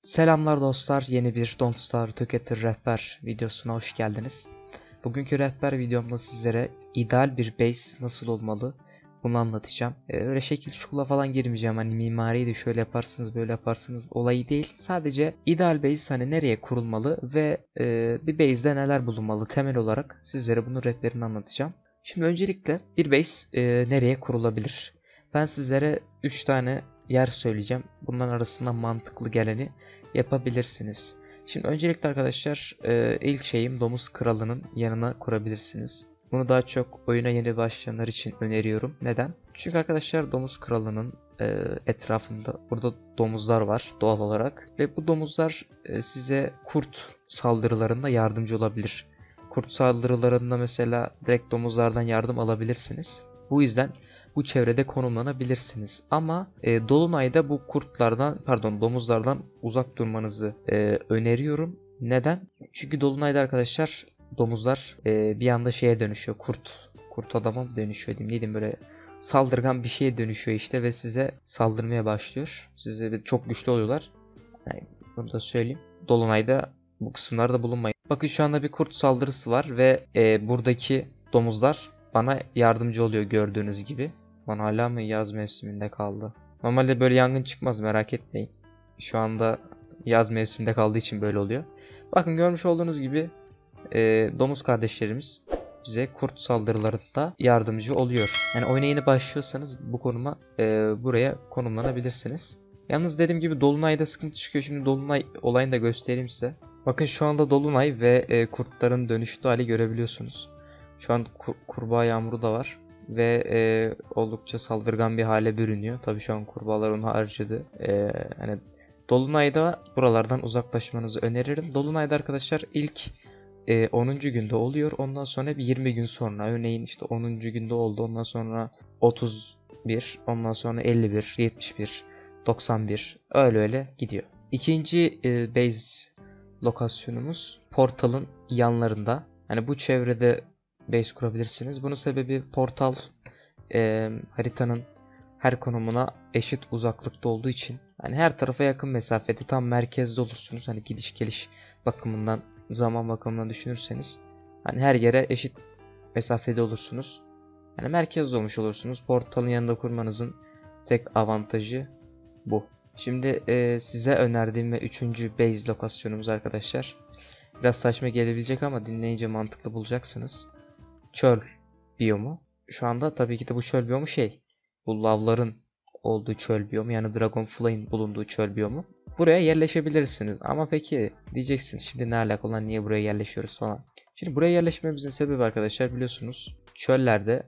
Selamlar dostlar, yeni bir Don't Starve Together rehber videosuna hoş geldiniz. Bugünkü rehber videomda sizlere ideal bir base nasıl olmalı bunu anlatacağım. Öyle şekil şukula falan girmeyeceğim, hani mimariyi de şöyle yaparsınız böyle yaparsınız olayı değil. Sadece ideal base hani nereye kurulmalı ve bir base'de neler bulunmalı temel olarak sizlere bunun rehberini anlatacağım. Şimdi öncelikle bir base nereye kurulabilir? Ben sizlere 3 tane yer söyleyeceğim. Bunların arasından mantıklı geleni yapabilirsiniz. Şimdi öncelikle arkadaşlar ilk şeyim Domuz Kralı'nın yanına kurabilirsiniz. Bunu daha çok oyuna yeni başlayanlar için öneriyorum. Neden? Çünkü arkadaşlar Domuz Kralı'nın etrafında burada domuzlar var doğal olarak. Ve bu domuzlar size kurt saldırılarında yardımcı olabilir. Kurt saldırılarında mesela direkt domuzlardan yardım alabilirsiniz. Bu yüzden bu çevrede konumlanabilirsiniz. Ama Dolunay'da bu domuzlardan uzak durmanızı öneriyorum. Neden? Çünkü Dolunay'da arkadaşlar domuzlar bir anda şeye dönüşüyor. Kurt adama mı dönüşüyor diyeyim. Neydim böyle saldırgan bir şeye dönüşüyor işte ve size saldırmaya başlıyor. Size çok güçlü oluyorlar. Yani bunu da söyleyeyim. Dolunay'da bu kısımlarda bulunmayın. Bakın şu anda bir kurt saldırısı var ve buradaki domuzlar bana yardımcı oluyor gördüğünüz gibi. Bana hala mı yaz mevsiminde kaldı? Normalde böyle yangın çıkmaz, merak etmeyin. Şu anda yaz mevsiminde kaldığı için böyle oluyor. Bakın görmüş olduğunuz gibi domuz kardeşlerimiz bize kurt saldırılarında yardımcı oluyor. Yani oyuna yeni başlıyorsanız bu konuma buraya konumlanabilirsiniz. Yalnız dediğim gibi Dolunay'da sıkıntı çıkıyor. Şimdi Dolunay olayını da göstereyim size. Bakın şu anda Dolunay ve kurtların dönüştüğü hali görebiliyorsunuz. Şu an kurbağa yağmuru da var. Ve oldukça saldırgan bir hale bürünüyor. Tabii şu an kurbağalar onu harcadı. Hani Dolunay'da buralardan uzaklaşmanızı öneririm. Dolunay'da arkadaşlar ilk 10. günde oluyor. Ondan sonra bir 20 gün sonra. Örneğin işte 10. günde oldu. Ondan sonra 31. Ondan sonra 51, 71, 91. Öyle gidiyor. İkinci base lokasyonumuz portalın yanlarında. Hani bu çevrede base kurabilirsiniz. Bunun sebebi portal haritanın her konumuna eşit uzaklıkta olduğu için. Hani her tarafa yakın mesafede tam merkezde olursunuz. Hani gidiş geliş bakımından, zaman bakımından düşünürseniz. Hani her yere eşit mesafede olursunuz. Yani merkezde olmuş olursunuz. Portalın yanında kurmanızın tek avantajı bu. Şimdi size önerdiğim ve 3. base lokasyonumuz arkadaşlar. Biraz saçma gelebilecek ama dinleyince mantıklı bulacaksınız. Çöl biyomu. Şu anda tabii ki de bu çöl biyomu bu lavların olduğu çöl biyomu, yani Dragonfly'in bulunduğu çöl biyomu. Buraya yerleşebilirsiniz ama peki diyeceksiniz şimdi ne alaka lan, niye buraya yerleşiyoruz falan. Şimdi buraya yerleşmemizin sebebi arkadaşlar, biliyorsunuz çöllerde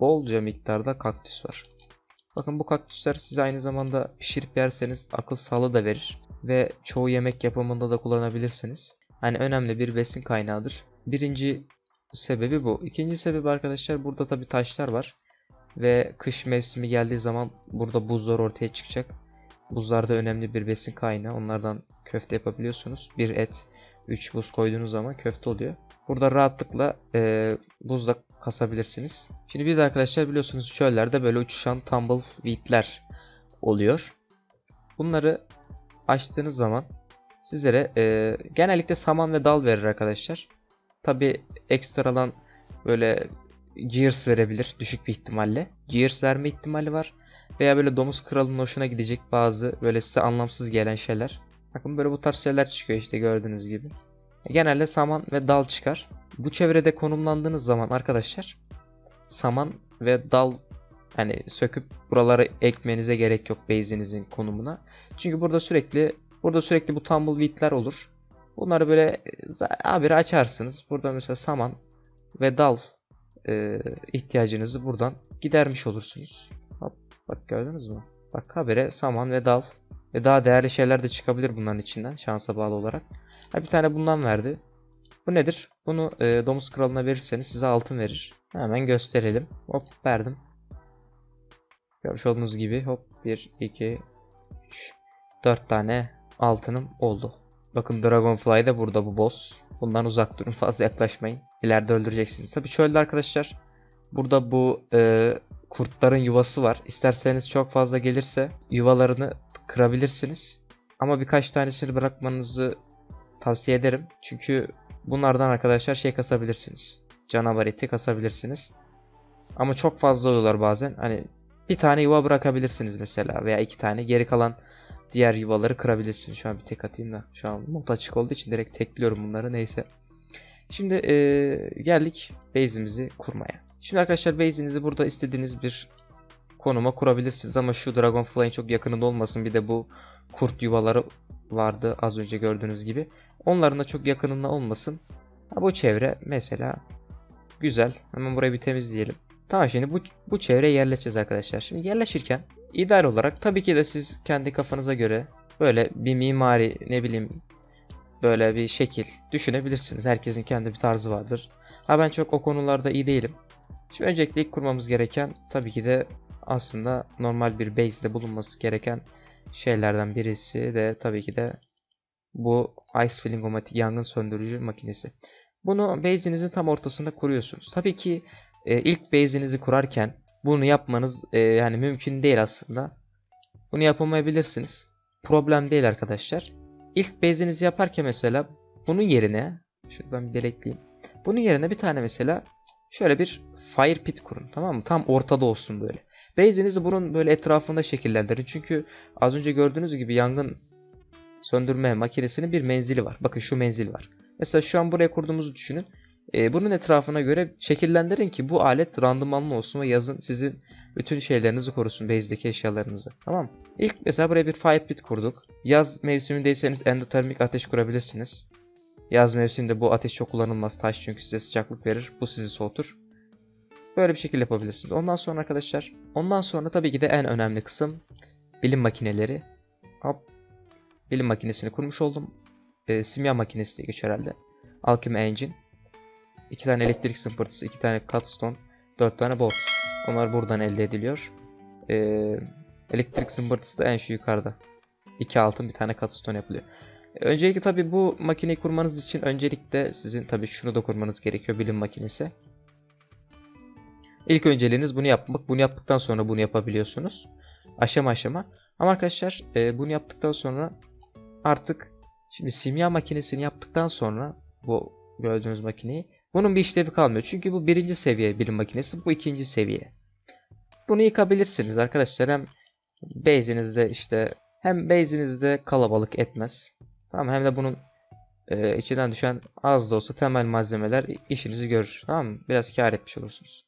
bolca miktarda kaktüs var. Bakın bu kaktüsler size aynı zamanda pişirip yerseniz akıl sağlığı da verir ve çoğu yemek yapımında da kullanabilirsiniz. Hani önemli bir besin kaynağıdır. Birinci sebebi bu. İkinci sebebi arkadaşlar, burada tabi taşlar var. Ve kış mevsimi geldiği zaman burada buzlar ortaya çıkacak. Buzlar da önemli bir besin kaynağı. Onlardan köfte yapabiliyorsunuz. Bir et, 3 buz koyduğunuz zaman köfte oluyor. Burada rahatlıkla buzla kasabilirsiniz. Şimdi bir de arkadaşlar biliyorsunuz çöllerde böyle uçuşan tumbleweed'ler oluyor. Bunları açtığınız zaman sizlere genellikle saman ve dal verir arkadaşlar. Tabi ekstradan böyle Gears verebilir düşük bir ihtimalle. Gears verme ihtimali var. Veya böyle domuz kralının hoşuna gidecek bazı böyle size anlamsız gelen şeyler. Bakın böyle bu tarz şeyler çıkıyor işte gördüğünüz gibi. Genelde saman ve dal çıkar. Bu çevrede konumlandığınız zaman arkadaşlar saman ve dal hani söküp buralara ekmenize gerek yok base'inizin konumuna. Çünkü burada sürekli bu tumbleweed'ler olur. Bunları böyle habire açarsınız. Burada mesela saman ve dal ihtiyacınızı buradan gidermiş olursunuz. Hop, bak gördünüz mü? Bak habire saman ve dal ve daha değerli şeyler de çıkabilir bunların içinden şansa bağlı olarak. Bir tane bundan verdi. Bu nedir? Bunu domuz kralına verirseniz size altın verir. Hemen gösterelim. Hop verdim. Görmüş olduğunuz gibi hop 1, 2, 3, 4 tane altınım oldu. Bakın Dragonfly de burada, bu boss. Bundan uzak durun, fazla yaklaşmayın. İleride öldüreceksiniz. Tabii çölde arkadaşlar burada bu kurtların yuvası var. İsterseniz çok fazla gelirse yuvalarını kırabilirsiniz. Ama birkaç tanesini bırakmanızı tavsiye ederim. Çünkü bunlardan arkadaşlar şey kasabilirsiniz. Canavar eti kasabilirsiniz. Ama çok fazla oluyorlar bazen. Hani bir tane yuva bırakabilirsiniz mesela veya 2 tane. Geri kalan diğer yuvaları kırabilirsiniz. Şu an bir tek atayım da. Şu an mod açık olduğu için direkt tekliyorum bunları. Neyse. Şimdi geldik base'imizi kurmaya. Şimdi arkadaşlar base'inizi burada istediğiniz bir konuma kurabilirsiniz. Ama şu Dragonfly'in çok yakınında olmasın. Bir de bu kurt yuvaları vardı az önce gördüğünüz gibi. Onların da çok yakınında olmasın. Bu çevre mesela güzel. Hemen burayı bir temizleyelim. Tamam, şimdi bu çevreye yerleşeceğiz arkadaşlar. Şimdi yerleşirken ideal olarak tabii ki de siz kendi kafanıza göre böyle bir mimari, ne bileyim, böyle bir şekil düşünebilirsiniz. Herkesin kendi bir tarzı vardır. Ben çok o konularda iyi değilim. Şimdi öncelikle ilk kurmamız gereken tabii ki de aslında normal bir base'de bulunması gereken şeylerden birisi de tabii ki de bu Ice Flingomatic yangın söndürücü makinesi. Bunu base'inizin tam ortasında kuruyorsunuz. Tabii ki ilk base'inizi kurarken bunu yapmanız yani mümkün değil aslında. Bunu yapamayabilirsiniz. Problem değil arkadaşlar. İlk base'inizi yaparken mesela bunun yerine, şuradan bir ekleyeyim. Bunun yerine bir tane mesela şöyle bir fire pit kurun, tamam mı? Tam ortada olsun böyle. Base'inizi bunun böyle etrafında şekillendirin. Çünkü az önce gördüğünüz gibi yangın söndürme makinesinin bir menzili var. Bakın şu menzil var. Mesela şu an buraya kurduğumuzu düşünün. Bunun etrafına göre şekillendirin ki bu alet randımanlı olsun ve yazın sizin bütün şeylerinizi korusun, base'deki eşyalarınızı. Tamam. İlk mesela buraya bir fire pit kurduk. Yaz mevsimindeyseniz endotermik ateş kurabilirsiniz. Yaz mevsiminde bu ateş çok kullanılmaz. Taş çünkü size sıcaklık verir. Bu sizi soğutur. Böyle bir şekilde yapabilirsiniz. Ondan sonra arkadaşlar, tabii ki de en önemli kısım bilim makineleri. Hop. Bilim makinesini kurmuş oldum. Simya makinesi diye geçiyor herhalde. Alchemy Engine. 2 tane elektrik zımpırtısı, 2 tane cutstone, 4 tane bolt. Onlar buradan elde ediliyor. Elektrik zımbırtısı da en şu yukarıda. 2 altın, bir tane cutstone yapılıyor. Öncelikle tabi bu makineyi kurmanız için öncelikle sizin tabi şunu da kurmanız gerekiyor, bilim makinesi. İlk önceliğiniz bunu yapmak. Bunu yaptıktan sonra bunu yapabiliyorsunuz. Aşama aşama. Ama arkadaşlar bunu yaptıktan sonra artık şimdi simya makinesini yaptıktan sonra bu gördüğünüz makineyi, bunun bir işlevi kalmıyor. Çünkü bu 1. seviye bilim makinesi, bu 2. seviye. Bunu yıkabilirsiniz arkadaşlar. Hem base'inizde kalabalık etmez. Tamam, hem de bunun içinden düşen az da olsa temel malzemeler işinizi görür. Tamam mı? Biraz kâr etmiş olursunuz.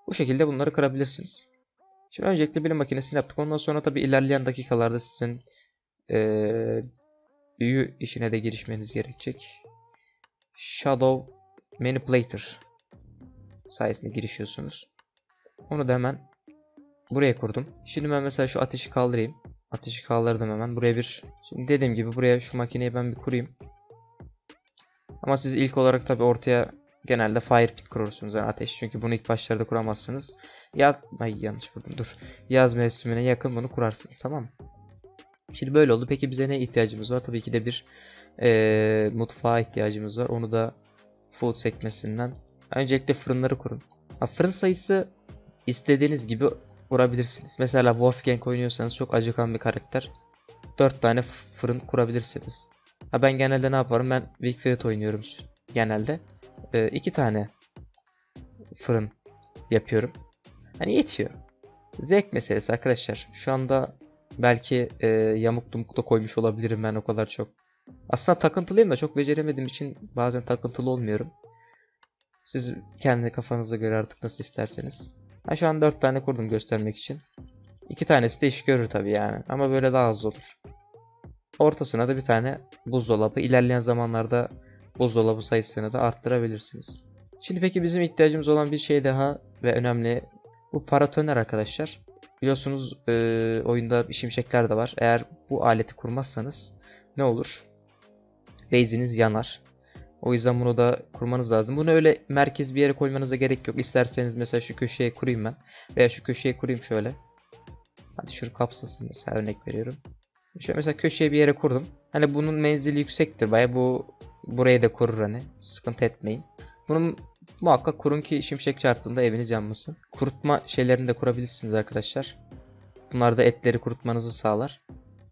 Bu şekilde bunları kırabilirsiniz. Şimdi öncelikle bilim makinesini yaptık. Ondan sonra tabi ilerleyen dakikalarda sizin büyü işine de girişmeniz gerekecek. Shadow Manipulator sayesinde girişiyorsunuz. Onu da hemen buraya kurdum. Şimdi ben mesela şu ateşi kaldırayım. Ateşi kaldırdım hemen. Şimdi dediğim gibi buraya şu makineyi ben bir kurayım. Ama siz ilk olarak tabi ortaya genelde fire pit kurursunuz, yani ateş. Çünkü bunu ilk başlarda kuramazsınız. Yanlış vurdum, dur. Yaz mevsimine yakın bunu kurarsınız, tamam mı? Şimdi böyle oldu. Peki bize ne ihtiyacımız var? Tabii ki de bir mutfağa ihtiyacımız var. Onu da food sekmesinden. Öncelikle fırınları kurun. Fırın sayısı istediğiniz gibi kurabilirsiniz. Mesela Wolfgang oynuyorsanız, çok acıkan bir karakter, 4 tane fırın kurabilirsiniz. Ben genelde ne yaparım? Ben Wickfried oynuyorum genelde. 2 tane fırın yapıyorum. Hani yetiyor. Zevk meselesi arkadaşlar. Şu anda belki yamuk dumuk da koymuş olabilirim ben o kadar çok. Aslında takıntılıyım da çok beceremediğim için bazen takıntılı olmuyorum. Siz kendi kafanıza göre artık nasıl isterseniz. Ben şu an 4 tane kurdum göstermek için. 2 tanesi de iş görür tabi yani. Ama böyle daha az olur. Ortasına da bir tane buzdolabı. İlerleyen zamanlarda buzdolabı sayısını da arttırabilirsiniz. Şimdi peki bizim ihtiyacımız olan bir şey daha ve önemli. Bu paratoner arkadaşlar. Biliyorsunuz oyunda şimşekler de var. Eğer bu aleti kurmazsanız ne olur? Base'iniz yanar. O yüzden bunu da kurmanız lazım. Bunu öyle merkez bir yere koymanıza gerek yok. İsterseniz mesela şu köşeye kurayım ben. Veya şu köşeye kurayım şöyle. Hadi şunu kapsasın mesela, örnek veriyorum. Şöyle mesela köşeye bir yere kurdum. Hani bunun menzili yüksektir. Baya buraya da kurur hani. Sıkıntı etmeyin. Bunu muhakkak kurun ki şimşek çarptığında eviniz yanmasın. Kurutma şeylerini de kurabilirsiniz arkadaşlar. Bunlar da etleri kurutmanızı sağlar.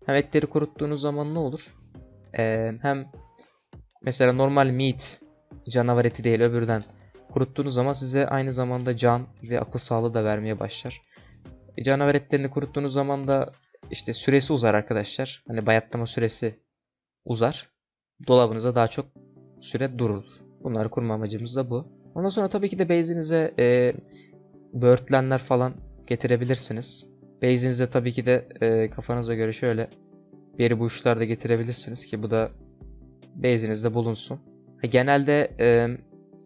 Hem etleri kuruttuğunuz zaman ne olur? Hem mesela normal meat, canavar eti değil öbürden kuruttuğunuz zaman size aynı zamanda can ve akıl sağlığı da vermeye başlar. Canavar etlerini kuruttuğunuz zaman da işte süresi uzar arkadaşlar. Hani bayatlama süresi uzar. Dolabınıza daha çok süre durur. Bunları kurma amacımız da bu. Ondan sonra tabii ki de base'inize böğürtlenler falan getirebilirsiniz. Base'inize tabii ki de kafanıza göre şöyle beri bu uçlar da getirebilirsiniz ki bu da base'inizde bulunsun. Genelde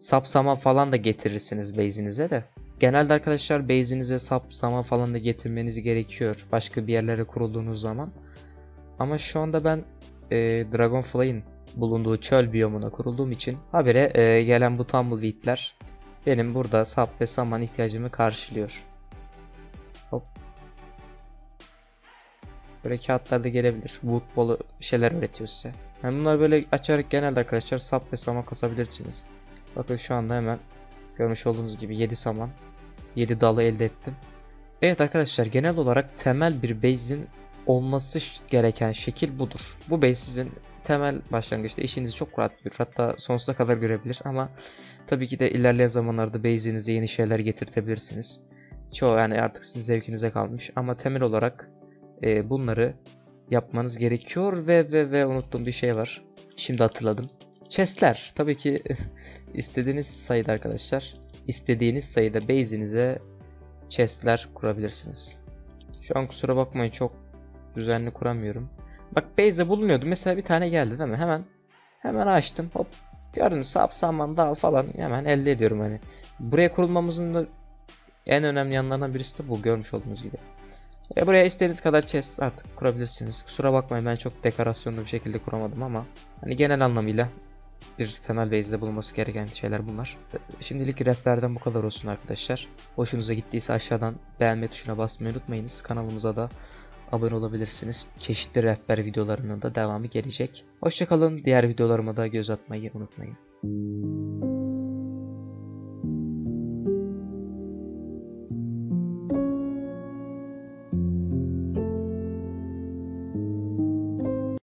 sap saman falan da getirirsiniz base'inize de. Genelde arkadaşlar base'inize sap saman falan da getirmeniz gerekiyor başka bir yerlere kurulduğunuz zaman. Ama şu anda ben Dragonfly'in bulunduğu çöl biyomuna kurulduğum için habire gelen bu tumbleweed'ler benim burada sap ve saman ihtiyacımı karşılıyor. Hop. Böyle kağıtlar da gelebilir. Wood ball'u şeyler öğretiyor size. Yani bunları böyle açarak genelde arkadaşlar sap ve saman kasabilirsiniz. Bakın şu anda hemen görmüş olduğunuz gibi 7 saman, 7 dalı elde ettim. Evet arkadaşlar, genel olarak temel bir base'in olması gereken şekil budur. Bu base sizin temel başlangıçta işinizi çok rahat görür. Hatta sonsuza kadar görebilir ama tabii ki de ilerleyen zamanlarda base'inize yeni şeyler getirtebilirsiniz. Çoğu yani artık sizin zevkinize kalmış ama temel olarak bunları yapmanız gerekiyor ve unuttuğum bir şey var. Şimdi hatırladım. Chest'ler. Tabii ki istediğiniz sayıda arkadaşlar. İstediğiniz sayıda base'inize chest'ler kurabilirsiniz. Şu an kusura bakmayın çok düzenli kuramıyorum. Bak base'de bulunuyordu. Mesela bir tane geldi değil mi? Hemen açtım. Hop. Gördünüz sap saman dal falan hemen elde ediyorum hani. Buraya kurulmamızın da en önemli yanlarından birisi de bu, görmüş olduğunuz gibi. Buraya istediğiniz kadar chest artık kurabilirsiniz. Kusura bakmayın ben çok dekorasyonlu bir şekilde kuramadım ama hani genel anlamıyla bir temel base'de bulunması gereken şeyler bunlar. Şimdilik rehberden bu kadar olsun arkadaşlar. Hoşunuza gittiyse aşağıdan beğenme tuşuna basmayı unutmayınız. Kanalımıza da abone olabilirsiniz. Çeşitli rehber videolarının da devamı gelecek. Hoşça kalın. Diğer videolarıma da göz atmayı unutmayın.